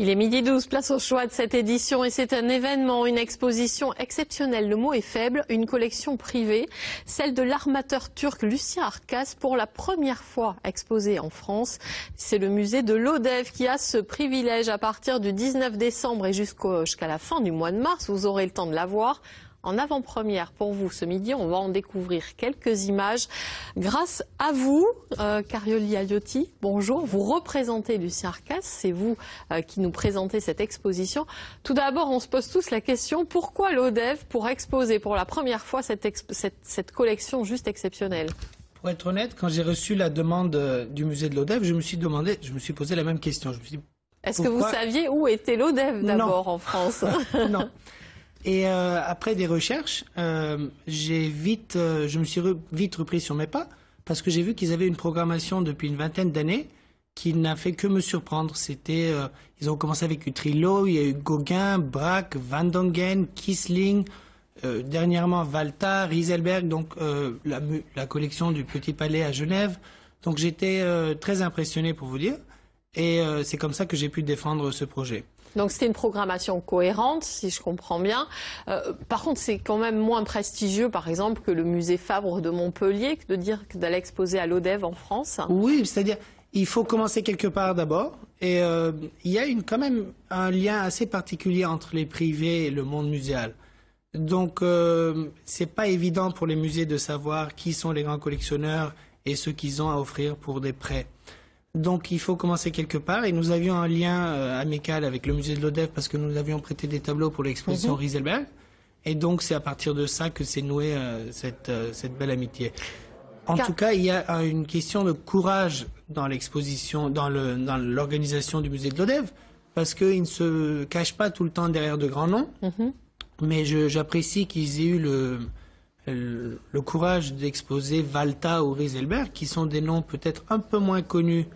Il est 12h, place au choix de cette édition et c'est un événement, une exposition exceptionnelle. Le mot est faible, une collection privée, celle de l'armateur turc Lucien Arkas, pour la première fois exposée en France. C'est le musée de l'Odève qui a ce privilège à partir du 19 décembre et jusqu'à la fin du mois de mars. Vous aurez le temps de la voir. En avant-première pour vous ce midi, on va en découvrir quelques images grâce à vous, Carioli Aliotti. Bonjour, vous représentez Lucien Arkas, c'est vous qui nous présentez cette exposition. Tout d'abord, on se pose tous la question, pourquoi l'Odève pour exposer pour la première fois cette collection juste exceptionnelle? Pour être honnête, quand j'ai reçu la demande du musée de l'Odève, je me suis posé la même question. Est-ce que vous saviez où était l'Odève d'abord en France? Non. Et après des recherches, je me suis vite repris sur mes pas parce que j'ai vu qu'ils avaient une programmation depuis une vingtaine d'années qui n'a fait que me surprendre. Ils ont commencé avec Utrillo, il y a eu Gauguin, Braque, Van Dongen, Kissling, dernièrement Walter, Rieselberg, donc la collection du Petit Palais à Genève. Donc j'étais très impressionné pour vous dire, et c'est comme ça que j'ai pu défendre ce projet. Donc c'était une programmation cohérente, si je comprends bien. Par contre, c'est quand même moins prestigieux, par exemple, que le musée Fabre de Montpellier, que de dire d'aller exposer à l'Odève en France. Oui, c'est-à-dire il faut commencer quelque part d'abord. Et il y a quand même un lien assez particulier entre les privés et le monde muséal. Donc c'est pas évident pour les musées de savoir qui sont les grands collectionneurs et ce qu'ils ont à offrir pour des prêts. Donc il faut commencer quelque part, et nous avions un lien amical avec le musée de l'Odève parce que nous avions prêté des tableaux pour l'exposition Rieselberg, et donc c'est à partir de ça que s'est nouée cette belle amitié. En tout cas, il y a une question de courage dans l'exposition, dans l'organisation du musée de l'Odève, parce qu'ils ne se cachent pas tout le temps derrière de grands noms, mais j'apprécie qu'ils aient eu le courage d'exposer Walter ou Rieselberg, qui sont des noms peut-être un peu moins connus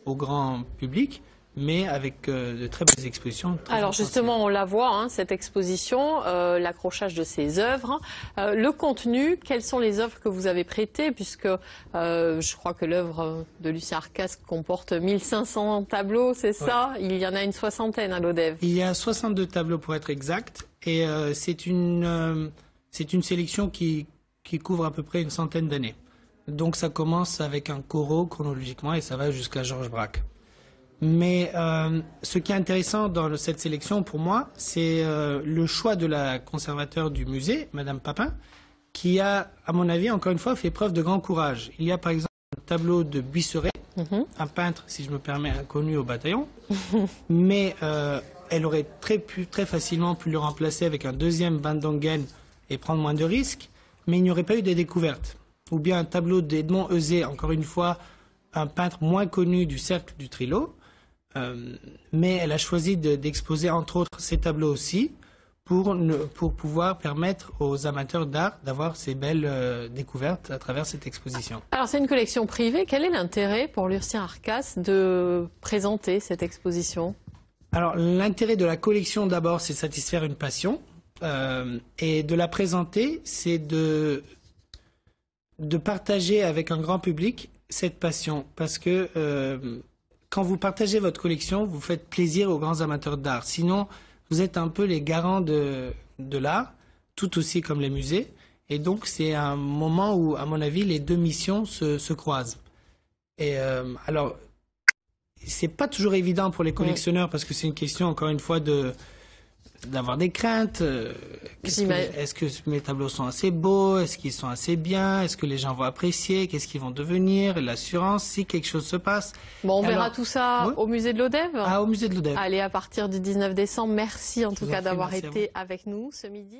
au grand public, mais avec de très belles expositions. Alors justement, on la voit, hein, cette exposition, l'accrochage de ces œuvres. Le contenu, quelles sont les œuvres que vous avez prêtées, puisque je crois que l'œuvre de Lucien Arkas comporte 1500 tableaux, c'est ça? Il y en a une soixantaine à l'Odève. Il y a 62 tableaux pour être exact, et c'est une sélection qui couvre à peu près une centaine d'années. Donc ça commence avec un Corot chronologiquement et ça va jusqu'à Georges Braque. Mais ce qui est intéressant dans cette sélection pour moi, c'est le choix de la conservateur du musée, Madame Papin, qui a, à mon avis, encore une fois, fait preuve de grand courage. Il y a par exemple un tableau de Buisseret, un peintre, si je me permets, inconnu au bataillon, mais elle aurait très facilement pu le remplacer avec un deuxième Van Dongen et prendre moins de risques, mais il n'y aurait pas eu de découvertes. Ou bien un tableau d'Edmond Euzet, encore une fois, un peintre moins connu du cercle du Trilo, mais elle a choisi d'exposer entre autres ces tableaux aussi pour pouvoir permettre aux amateurs d'art d'avoir ces belles découvertes à travers cette exposition. Alors c'est une collection privée, quel est l'intérêt pour Lucien Arkas de présenter cette exposition? Alors l'intérêt de la collection d'abord, c'est de satisfaire une passion. Et de la présenter, c'est de partager avec un grand public cette passion. Parce que quand vous partagez votre collection, vous faites plaisir aux grands amateurs d'art. Sinon, vous êtes un peu les garants de l'art, tout aussi comme les musées. Et donc, c'est un moment où, à mon avis, les deux missions se croisent. Et alors, c'est pas toujours évident pour les collectionneurs parce que c'est une question, encore une fois, d'avoir des craintes. Est-ce que mes tableaux sont assez beaux? Est-ce qu'ils sont assez bien? Est-ce que les gens vont apprécier? Qu'est-ce qu'ils vont devenir? L'assurance, si quelque chose se passe. Bon, on verra tout ça au musée de l'Odève? Ah, au musée de l'Odève. Allez, à partir du 19 décembre. Merci en tout cas d'avoir été avec nous ce midi.